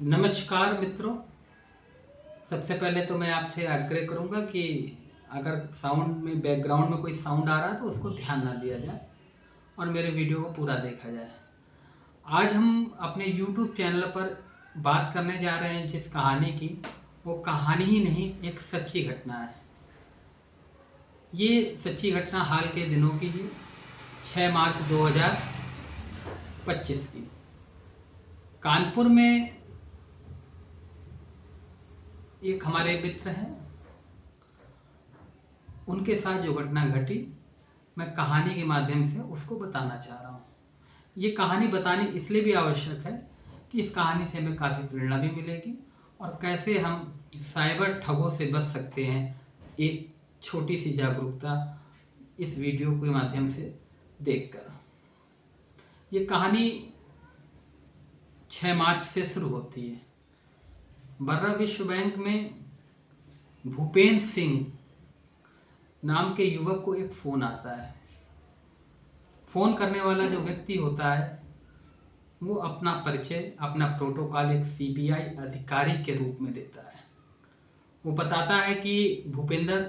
नमस्कार मित्रों। सबसे पहले तो मैं आपसे आग्रह करूंगा कि अगर साउंड में बैकग्राउंड में कोई साउंड आ रहा है तो उसको ध्यान ना दिया जाए और मेरे वीडियो को पूरा देखा जाए। आज हम अपने YouTube चैनल पर बात करने जा रहे हैं जिस कहानी की, वो कहानी ही नहीं, एक सच्ची घटना है। ये सच्ची घटना हाल के दिनों की है, 6 मार्च 2025 की। कानपुर में एक हमारे मित्र हैं, उनके साथ जो घटना घटी, मैं कहानी के माध्यम से उसको बताना चाह रहा हूँ। ये कहानी बतानी इसलिए भी आवश्यक है कि इस कहानी से हमें काफ़ी प्रेरणा भी मिलेगी और कैसे हम साइबर ठगों से बच सकते हैं। एक छोटी सी जागरूकता इस वीडियो के माध्यम से देखकर। ये कहानी 6 मार्च से शुरू होती है। बर्रा विश्व बैंक में भूपेंद्र सिंह नाम के युवक को एक फ़ोन आता है। फ़ोन करने वाला जो व्यक्ति होता है वो अपना परिचय, अपना प्रोटोकॉल एक सीबीआई अधिकारी के रूप में देता है। वो बताता है कि भूपेंद्र,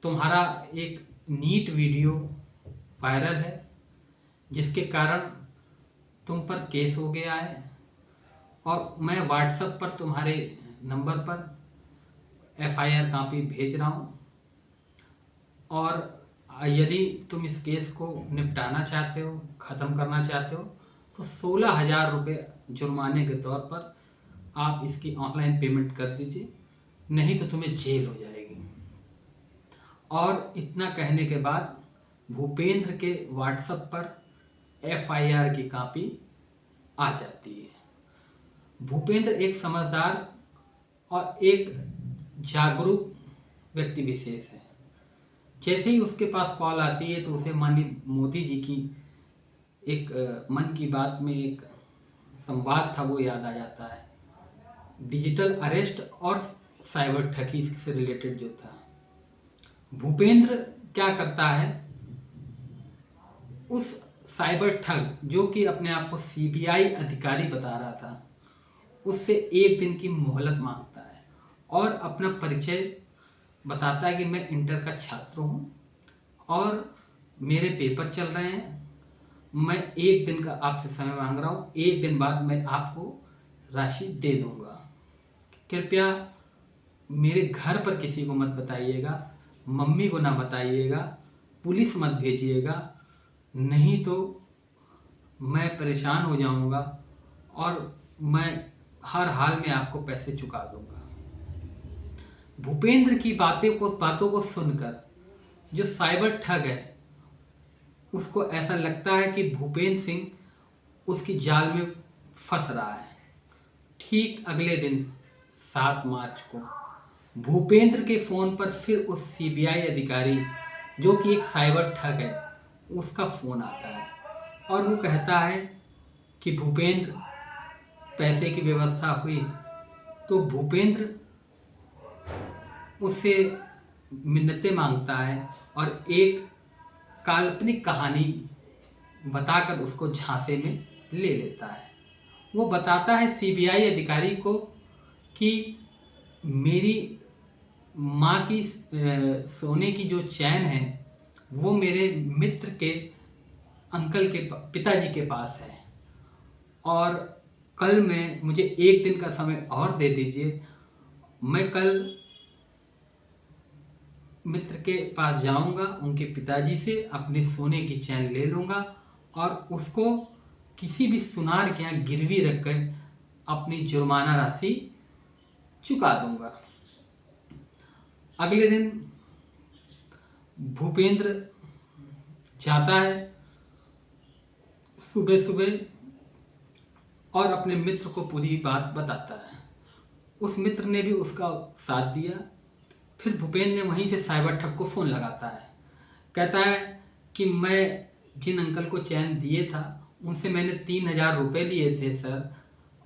तुम्हारा एक नीट वीडियो वायरल है जिसके कारण तुम पर केस हो गया है और मैं व्हाट्सएप पर तुम्हारे नंबर पर एफआईआर कॉपी भेज रहा हूँ और यदि तुम इस केस को निपटाना चाहते हो, ख़त्म करना चाहते हो, तो 16,000 रुपये जुर्माने के तौर पर आप इसकी ऑनलाइन पेमेंट कर दीजिए, नहीं तो तुम्हें जेल हो जाएगी। और इतना कहने के बाद भूपेंद्र के व्हाट्सएप पर एफआईआर की कॉपी आ जाती है। भूपेंद्र एक समझदार और एक जागरूक व्यक्ति विशेष है। जैसे ही उसके पास कॉल आती है तो उसे माननीय मोदी जी की एक मन की बात में एक संवाद था वो याद आ जाता है। डिजिटल अरेस्ट और साइबर ठगी से रिलेटेड जो था। भूपेंद्र क्या करता है, उस साइबर ठग जो कि अपने आप को सीबीआई अधिकारी बता रहा था, उससे एक दिन की मोहलत मांगता है और अपना परिचय बताता है कि मैं इंटर का छात्र हूँ और मेरे पेपर चल रहे हैं, मैं एक दिन का आपसे समय मांग रहा हूँ, एक दिन बाद मैं आपको राशि दे दूँगा। कृपया मेरे घर पर किसी को मत बताइएगा, मम्मी को ना बताइएगा, पुलिस मत भेजिएगा, नहीं तो मैं परेशान हो जाऊँगा और मैं हर हाल में आपको पैसे चुका दूँगा। भूपेंद्र की बातों को सुनकर जो साइबर ठग है उसको ऐसा लगता है कि भूपेंद्र सिंह उसकी जाल में फंस रहा है। ठीक अगले दिन 7 मार्च को भूपेंद्र के फ़ोन पर फिर उस सीबीआई अधिकारी जो कि एक साइबर ठग है उसका फ़ोन आता है और वो कहता है कि भूपेंद्र, पैसे की व्यवस्था हुई। तो भूपेंद्र उससे मिन्नतें मांगता है और एक काल्पनिक कहानी बताकर उसको झांसे में ले लेता है। वो बताता है सीबीआई अधिकारी को कि मेरी माँ की सोने की जो चैन है वो मेरे मित्र के अंकल के पिताजी के पास है और कल में मुझे एक दिन का समय और दे दीजिए, मैं कल मित्र के पास जाऊंगा, उनके पिताजी से अपने सोने की चैन ले लूँगा और उसको किसी भी सुनार के यहाँ गिरवी रखकर अपनी जुर्माना राशि चुका दूंगा। अगले दिन भूपेंद्र जाता है सुबह सुबह और अपने मित्र को पूरी बात बताता है। उस मित्र ने भी उसका साथ दिया। फिर भूपेंद्र ने वहीं से साइबर ठग को फ़ोन लगाता है, कहता है कि मैं जिन अंकल को चैन दिए था उनसे मैंने 3,000 रुपये लिए थे सर,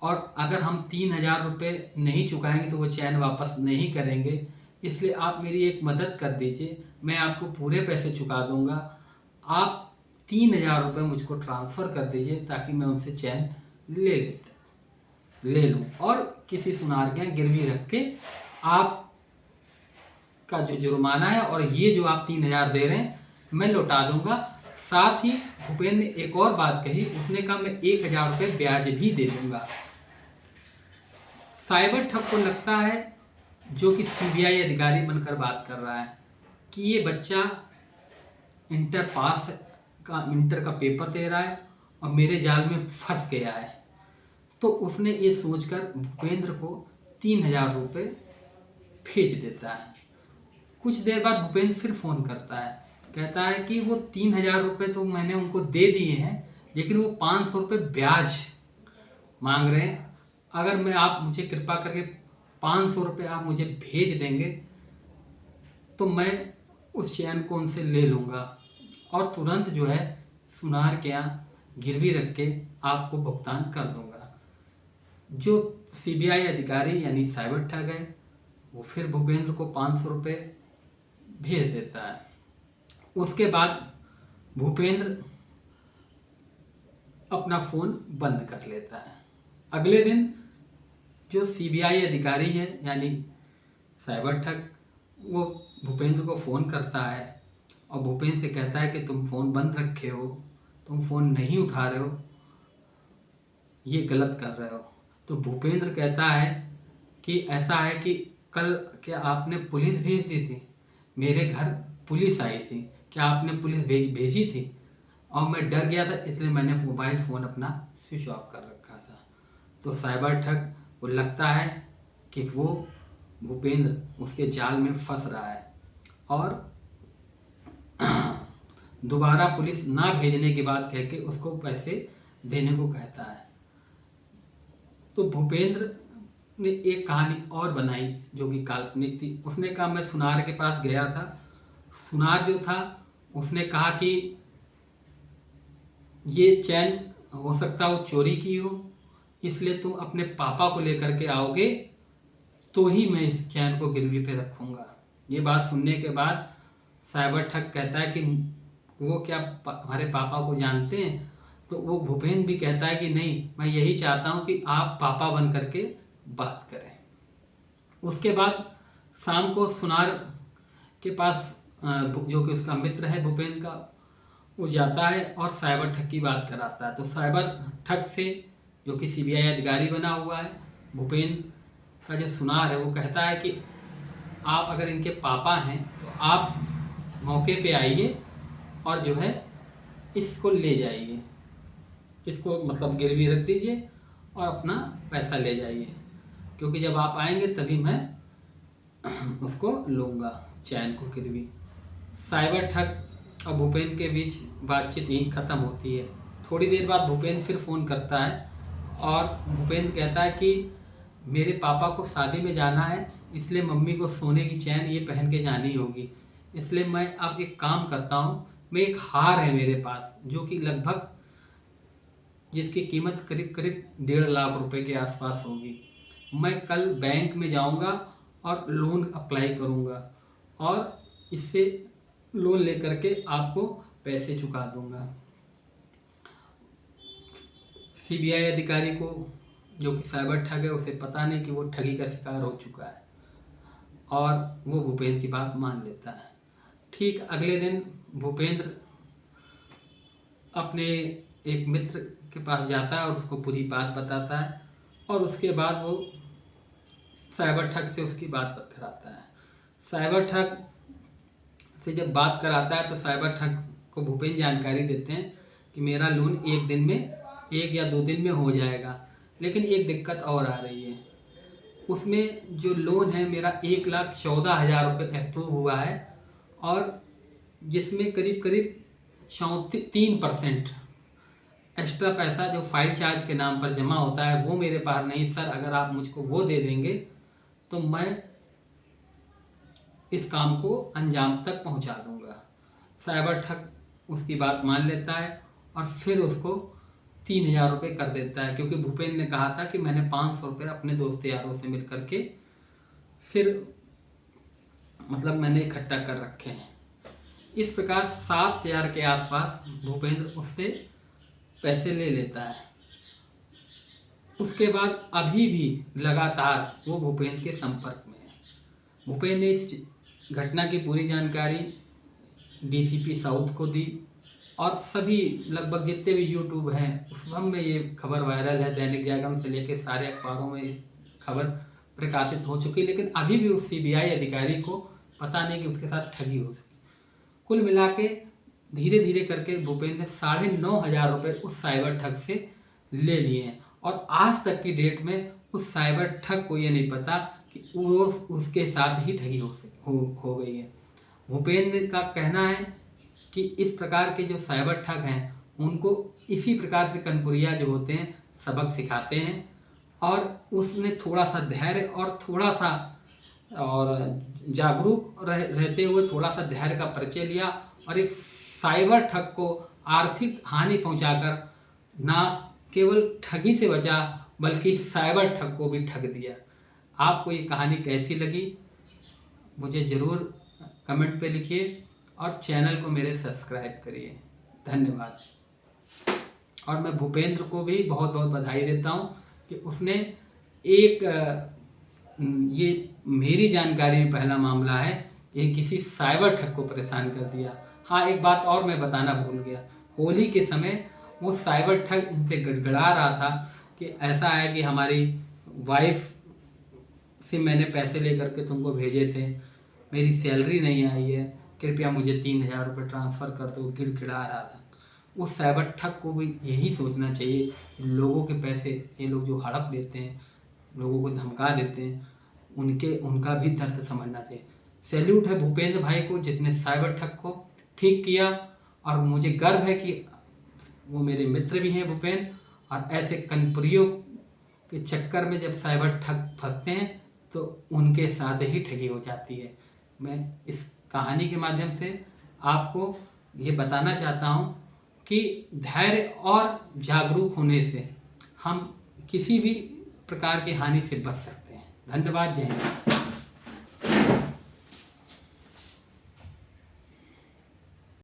और अगर हम 3,000 रुपये नहीं चुकाएंगे तो वो चैन वापस नहीं करेंगे, इसलिए आप मेरी एक मदद कर दीजिए, मैं आपको पूरे पैसे चुका दूंगा, आप 3,000 रुपये मुझको ट्रांसफ़र कर दीजिए ताकि मैं उनसे चैन ले लेता। ले लूँ और किसी सुनार के यहाँ गिरवी रख के आप का जो जुर्माना है और ये जो आप 3,000 दे रहे हैं मैं लौटा दूंगा। साथ ही भूपेंद्र ने एक और बात कही, उसने कहा मैं 1,000 रुपये ब्याज भी दे दूंगा। साइबर ठग को लगता है, जो कि सीबीआई अधिकारी बनकर बात कर रहा है, कि ये बच्चा इंटर का पेपर दे रहा है और मेरे जाल में फंस गया है। तो उसने ये सोचकर भूपेंद्र को 3,000 रुपये भेज देता है। कुछ देर बाद भूपेंद्र फिर फ़ोन करता है, कहता है कि वो 3,000 रुपये तो मैंने उनको दे दिए हैं, लेकिन वो 500 रुपये ब्याज मांग रहे हैं। अगर मैं आप मुझे कृपा करके 500 रुपये आप मुझे भेज देंगे तो मैं उस चैन को उनसे ले लूँगा और तुरंत जो है सुनार के यहाँ गिरवी रख के आपको भुगतान कर दूँगा। जो सीबीआई अधिकारी यानी साइबर ठग है वो फिर भूपेंद्र को 500 रुपये भेज देता है। उसके बाद भूपेंद्र अपना फ़ोन बंद कर लेता है। अगले दिन जो सीबीआई अधिकारी है यानी साइबर ठग, वो भूपेंद्र को फ़ोन करता है और भूपेंद्र से कहता है कि तुम फ़ोन बंद रखे हो, तुम फ़ोन नहीं उठा रहे हो, ये गलत कर रहे हो। तो भूपेंद्र कहता है कि ऐसा है कि कल क्या आपने पुलिस भेज दी थी, मेरे घर पुलिस आई थी, क्या आपने पुलिस भेजी थी? और मैं डर गया था इसलिए मैंने मोबाइल फ़ोन अपना स्विच ऑफ कर रखा था। तो साइबर ठग को लगता है कि वो भूपेंद्र उसके जाल में फंस रहा है और दोबारा पुलिस ना भेजने की बात कह के उसको पैसे देने को कहता है। तो भूपेंद्र ने एक कहानी और बनाई जो कि काल्पनिक थी। उसने कहा मैं सुनार के पास गया था, सुनार जो था उसने कहा कि ये चैन हो सकता है वो चोरी की हो, इसलिए तुम अपने पापा को लेकर के आओगे तो ही मैं इस चैन को गिरवी पे रखूँगा। ये बात सुनने के बाद साइबर ठग कहता है कि वो क्या हमारे पापा को जानते हैं? तो वो भूपेंद्र भी कहता है कि नहीं, मैं यही चाहता हूँ कि आप पापा बन करके बात करें। उसके बाद शाम को सुनार के पास जो कि उसका मित्र है भूपेंद्र का, वो जाता है और साइबर ठग की बात कराता है। तो साइबर ठग से, जो कि सीबीआई अधिकारी बना हुआ है, भूपेंद्र का जो सुनार है वो कहता है कि आप अगर इनके पापा हैं तो आप मौके पे आइए और जो है इसको ले जाइए, इसको मतलब गिरवी रख दीजिए और अपना पैसा ले जाइए, क्योंकि जब आप आएंगे तभी मैं उसको लूँगा, चैन को गिरवी। साइबर ठग और भूपेंद्र के बीच बातचीत यहीं ख़त्म होती है। थोड़ी देर बाद भूपेंद्र फिर फ़ोन करता है और भूपेंद्र कहता है कि मेरे पापा को शादी में जाना है, इसलिए मम्मी को सोने की चैन ये पहन के जानी होगी, इसलिए मैं अब एक काम करता हूँ, मैं एक हार है मेरे पास जो कि लगभग जिसकी कीमत करीब करीब 1.5 लाख रुपए के आसपास होगी। मैं कल बैंक में जाऊँगा और लोन अप्लाई करूँगा और इससे लोन लेकर के आपको पैसे चुका दूँगा। सीबीआई अधिकारी को, जो कि साइबर ठग है, उसे पता नहीं कि वो ठगी का शिकार हो चुका है और वो भूपेंद्र की बात मान लेता है। ठीक अगले दिन भूपेंद्र अपने एक मित्र के पास जाता है और उसको पूरी बात बताता है और उसके बाद वो साइबर ठग से उसकी बात कराता है। साइबर ठग से जब बात कराता है तो साइबर ठग को भूपेंद्र जानकारी देते हैं कि मेरा लोन 1 या 2 दिन में हो जाएगा, लेकिन एक दिक्कत और आ रही है। उसमें जो लोन है मेरा 1,14,000 रुपये अप्रूव हुआ है और जिसमें करीब करीब 3% एक्स्ट्रा पैसा जो फाइल चार्ज के नाम पर जमा होता है वो मेरे पास नहीं। सर, अगर आप मुझको वो दे देंगे तो मैं इस काम को अंजाम तक पहुंचा दूंगा। साइबर ठग उसकी बात मान लेता है और फिर उसको 3,000 रुपये कर देता है, क्योंकि भूपेंद्र ने कहा था कि मैंने 500 रुपये अपने दोस्त यारों से मिल करके फिर मतलब मैंने इकट्ठा कर रखे हैं। इस प्रकार 7,000 के आसपास भूपेंद्र उससे पैसे ले लेता है। उसके बाद अभी भी लगातार वो भूपेंद्र के संपर्क में है। भूपेंद्र ने इस घटना की पूरी जानकारी डीसीपी साउथ को दी और सभी लगभग जितने भी यूट्यूब हैं उस सब में ये खबर वायरल है। दैनिक जागरण से लेकर सारे अखबारों में इस खबर प्रकाशित हो चुकी है, लेकिन अभी भी उस सीबीआई अधिकारी को पता नहीं कि उसके साथ ठगी हो सकी। कुल मिला के धीरे धीरे करके भूपेंद्र ने 9,500 रुपये उस साइबर ठग से ले लिए हैं और आज तक की डेट में उस साइबर ठग को ये नहीं पता कि वो उसके साथ ही ठगी हो गई है। भूपेंद्र का कहना है कि इस प्रकार के जो साइबर ठग हैं उनको इसी प्रकार से कनपुरिया जो होते हैं सबक सिखाते हैं और उसने थोड़ा सा धैर्य और थोड़ा सा और जागरूक रहते हुए थोड़ा सा धैर्य का परिचय लिया और एक साइबर ठग को आर्थिक हानि पहुंचाकर ना केवल ठगी से बचा बल्कि साइबर ठग को भी ठग दिया। आपको ये कहानी कैसी लगी मुझे ज़रूर कमेंट पे लिखिए और चैनल को मेरे सब्सक्राइब करिए। धन्यवाद। और मैं भूपेंद्र को भी बहुत बहुत बधाई देता हूँ कि उसने एक ये मेरी जानकारी में पहला मामला है कि किसी साइबर ठग को परेशान कर दिया। हाँ, एक बात और मैं बताना भूल गया, होली के समय वो साइबर ठग इनसे गड़गड़ा रहा था कि ऐसा है कि हमारी वाइफ से मैंने पैसे लेकर के तुमको भेजे थे, मेरी सैलरी नहीं आई है, कृपया मुझे 3,000 रुपये ट्रांसफ़र कर दो, गिड़गिड़ा रहा था। उस साइबर ठग को भी यही सोचना चाहिए, लोगों के पैसे ये लोग जो हड़प लेते हैं, लोगों को धमका देते हैं, उनका भी दर्द समझना चाहिए। सैल्यूट है भूपेंद्र भाई को जिसने साइबर ठग को ठीक किया और मुझे गर्व है कि वो मेरे मित्र भी हैं भूपेंद्र। और ऐसे कनपुरियों के चक्कर में जब साइबर ठग फंसते हैं तो उनके साथ ही ठगी हो जाती है। मैं इस कहानी के माध्यम से आपको ये बताना चाहता हूँ कि धैर्य और जागरूक होने से हम किसी भी प्रकार की हानि से बच सकते हैं। धन्यवाद। जय हिंद।